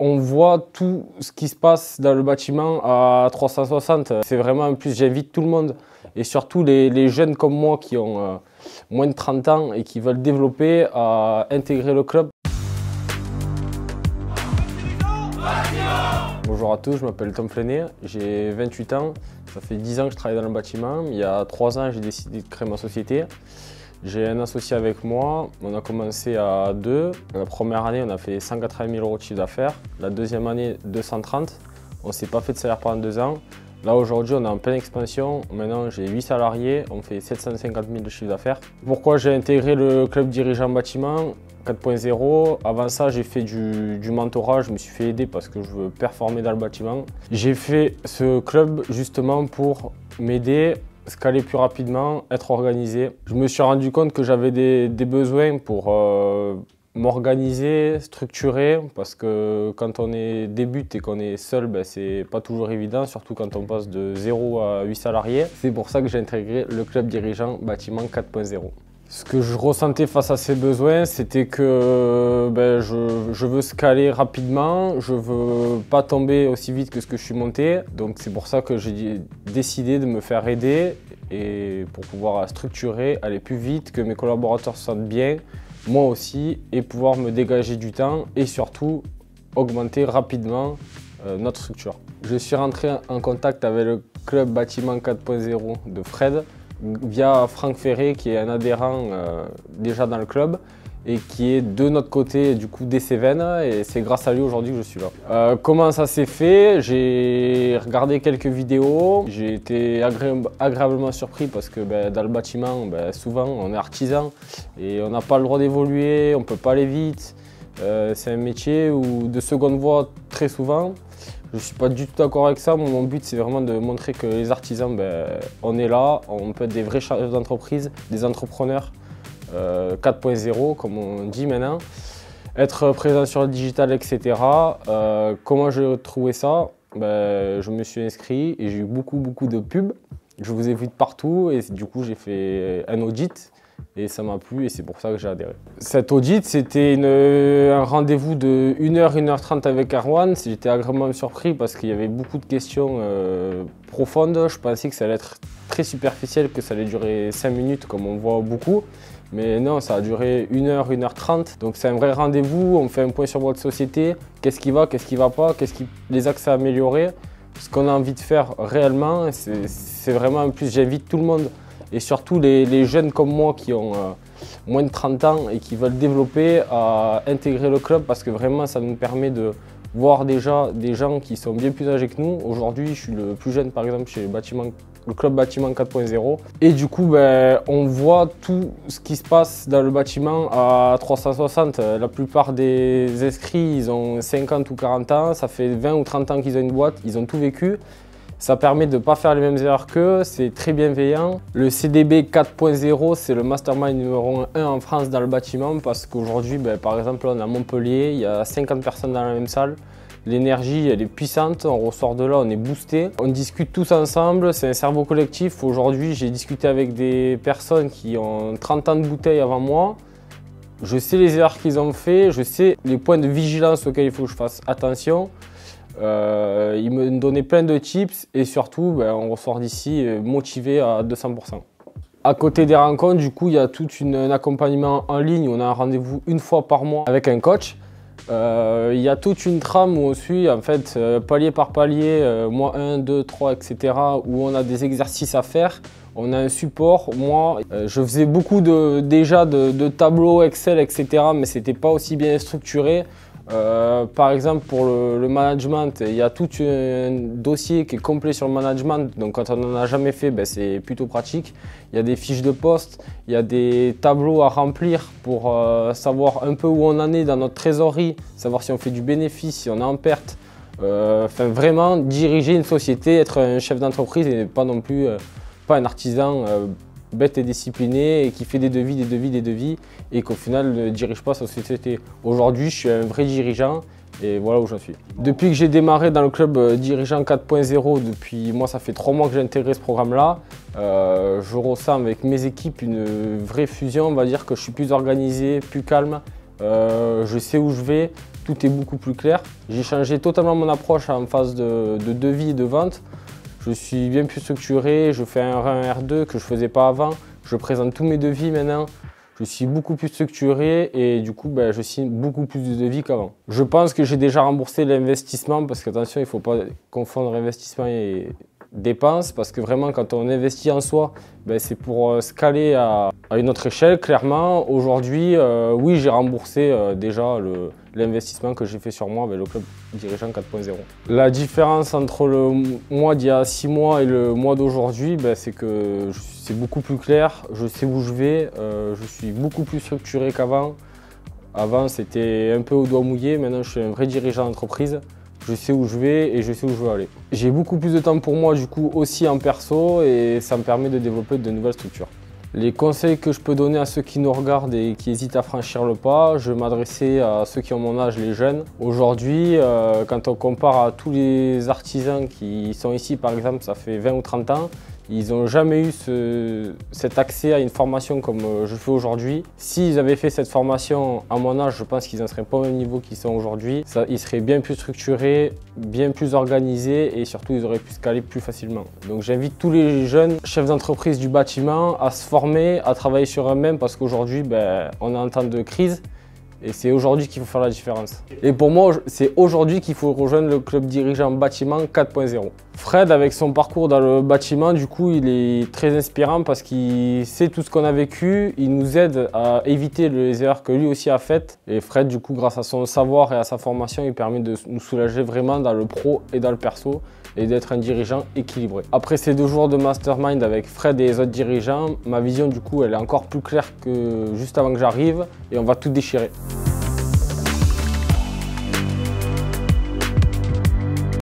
On voit tout ce qui se passe dans le bâtiment à 360. C'est vraiment un plus, j'invite tout le monde et surtout les jeunes comme moi qui ont moins de 30 ans et qui veulent développer à intégrer le club. Bonjour à tous, je m'appelle Tom Flenet, j'ai 28 ans, ça fait 10 ans que je travaille dans le bâtiment. Il y a 3 ans, j'ai décidé de créer ma société. J'ai un associé avec moi, on a commencé à 2. La première année, on a fait 180 000 € de chiffre d'affaires. La deuxième année, 230. On ne s'est pas fait de salaire pendant 2 ans. Là, aujourd'hui, on est en pleine expansion. Maintenant, j'ai 8 salariés, on fait 750 000 de chiffre d'affaires. Pourquoi j'ai intégré le club dirigeant bâtiment 4.0? Avant ça, j'ai fait du mentorat, je me suis fait aider parce que je veux performer dans le bâtiment. J'ai fait ce club justement pour m'aider, scaler plus rapidement, être organisé. Je me suis rendu compte que j'avais des besoins pour m'organiser, structurer, parce que quand on débute et qu'on est seul, c'est pas toujours évident, surtout quand on passe de 0 à 8 salariés. C'est pour ça que j'ai intégré le club dirigeant bâtiment 4.0. Ce que je ressentais face à ces besoins, c'était que je veux scaler rapidement, je veux pas tomber aussi vite que ce que je suis monté. Donc c'est pour ça que j'ai décidé de me faire aider et pour pouvoir structurer, aller plus vite, que mes collaborateurs se sentent bien, moi aussi, et pouvoir me dégager du temps et surtout augmenter rapidement notre structure. Je suis rentré en contact avec le club bâtiment 4.0 de Fred via Franck Ferré, qui est un adhérent déjà dans le club et qui est de notre côté du coup des Cévennes, et c'est grâce à lui aujourd'hui que je suis là. Comment ça s'est fait? J'ai regardé quelques vidéos, j'ai été agréablement surpris parce que dans le bâtiment, souvent on est artisan et on n'a pas le droit d'évoluer, on ne peut pas aller vite. C'est un métier de seconde voie très souvent. Je ne suis pas du tout d'accord avec ça. Mon but, c'est vraiment de montrer que les artisans, on est là, on peut être des vrais chefs d'entreprise, des entrepreneurs 4.0, comme on dit maintenant. Être présent sur le digital, etc. Comment j'ai trouvé ça? Je me suis inscrit et j'ai eu beaucoup de pubs. Je vous ai vu de partout et du coup, j'ai fait un audit. Et ça m'a plu et c'est pour ça que j'ai adhéré. Cet audit, c'était un rendez-vous de 1h, 1h30 avec Erwan. J'étais agréablement surpris parce qu'il y avait beaucoup de questions profondes. Je pensais que ça allait être très superficiel, que ça allait durer 5 minutes comme on voit beaucoup. Mais non, ça a duré 1h, 1h30. Donc c'est un vrai rendez-vous, on fait un point sur votre société. Qu'est-ce qui va pas, les axes à améliorer. Ce qu'on a envie de faire réellement, c'est vraiment un plus. J'invite tout le monde. Et surtout les jeunes comme moi qui ont moins de 30 ans et qui veulent développer à intégrer le club, parce que vraiment ça nous permet de voir déjà des gens qui sont bien plus âgés que nous. Aujourd'hui, je suis le plus jeune par exemple chez le club bâtiment 4.0. Et du coup, on voit tout ce qui se passe dans le bâtiment à 360. La plupart des inscrits, ils ont 50 ou 40 ans. Ça fait 20 ou 30 ans qu'ils ont une boîte, ils ont tout vécu. Ça permet de ne pas faire les mêmes erreurs qu'eux, c'est très bienveillant. Le CDB 4.0, c'est le mastermind numéro 1 en France dans le bâtiment, parce qu'aujourd'hui, par exemple, on est à Montpellier, il y a 50 personnes dans la même salle. L'énergie, elle est puissante, on ressort de là, on est boosté. On discute tous ensemble, c'est un cerveau collectif. Aujourd'hui, j'ai discuté avec des personnes qui ont 30 ans de bouteille avant moi. Je sais les erreurs qu'ils ont fait, je sais les points de vigilance auxquels il faut que je fasse attention. Il me donnait plein de tips et surtout, on ressort d'ici motivé à 200%. À côté des rencontres, du coup, il y a tout un accompagnement en ligne. On a un rendez-vous une fois par mois avec un coach. Il y a toute une trame où on suit en fait palier par palier, mois 1, 2, 3, etc. où on a des exercices à faire. On a un support. Moi, je faisais beaucoup déjà de tableaux Excel, etc. mais c'était pas aussi bien structuré. Par exemple, pour le management, il y a tout un dossier qui est complet sur le management, donc quand on n'en a jamais fait, c'est plutôt pratique. Il y a des fiches de poste, il y a des tableaux à remplir pour savoir un peu où on en est dans notre trésorerie, savoir si on fait du bénéfice, si on est en perte. Enfin, vraiment diriger une société, être un chef d'entreprise et pas non plus pas un artisan bête et discipliné et qui fait des devis et qu'au final ne dirige pas sa société. Aujourd'hui, je suis un vrai dirigeant et voilà où j'en suis. Depuis que j'ai démarré dans le club dirigeant 4.0, depuis moi ça fait 3 mois que j'ai intégré ce programme-là, je ressens avec mes équipes une vraie fusion. On va dire que je suis plus organisé, plus calme, je sais où je vais, tout est beaucoup plus clair. J'ai changé totalement mon approche en phase de devis et de vente. Je suis bien plus structuré, je fais un R1, un R2 que je ne faisais pas avant. Je présente tous mes devis maintenant. Je suis beaucoup plus structuré et du coup, je signe beaucoup plus de devis qu'avant. Je pense que j'ai déjà remboursé l'investissement parce qu'attention, il ne faut pas confondre investissement et dépenses parce que vraiment, quand on investit en soi, c'est pour se caler à une autre échelle. Clairement, aujourd'hui, oui, j'ai remboursé déjà l'investissement que j'ai fait sur moi avec le club dirigeant 4.0. La différence entre le mois d'il y a 6 mois et le mois d'aujourd'hui, c'est que c'est beaucoup plus clair, je sais où je vais, je suis beaucoup plus structuré qu'avant. Avant, c'était un peu au doigt mouillé, maintenant je suis un vrai dirigeant d'entreprise. Je sais où je vais et je sais où je veux aller. J'ai beaucoup plus de temps pour moi du coup aussi en perso et ça me permet de développer de nouvelles structures. Les conseils que je peux donner à ceux qui nous regardent et qui hésitent à franchir le pas, je vais m'adresser à ceux qui ont mon âge, les jeunes. Aujourd'hui, quand on compare à tous les artisans qui sont ici par exemple, ça fait 20 ou 30 ans, ils n'ont jamais eu cet accès à une formation comme je fais aujourd'hui. S'ils avaient fait cette formation à mon âge, je pense qu'ils n'en seraient pas au même niveau qu'ils sont aujourd'hui. Ils seraient bien plus structurés, bien plus organisés et surtout ils auraient pu se caler plus facilement. Donc j'invite tous les jeunes chefs d'entreprise du bâtiment à se former, à travailler sur eux-mêmes parce qu'aujourd'hui on est en temps de crise. Et c'est aujourd'hui qu'il faut faire la différence. Et pour moi, c'est aujourd'hui qu'il faut rejoindre le club dirigeant bâtiment 4.0. Fred, avec son parcours dans le bâtiment, du coup, il est très inspirant parce qu'il sait tout ce qu'on a vécu. Il nous aide à éviter les erreurs que lui aussi a faites. Et Fred, du coup, grâce à son savoir et à sa formation, il permet de nous soulager vraiment dans le pro et dans le perso et d'être un dirigeant équilibré. Après ces 2 jours de mastermind avec Fred et les autres dirigeants, ma vision, du coup, elle est encore plus claire que juste avant que j'arrive et on va tout déchirer.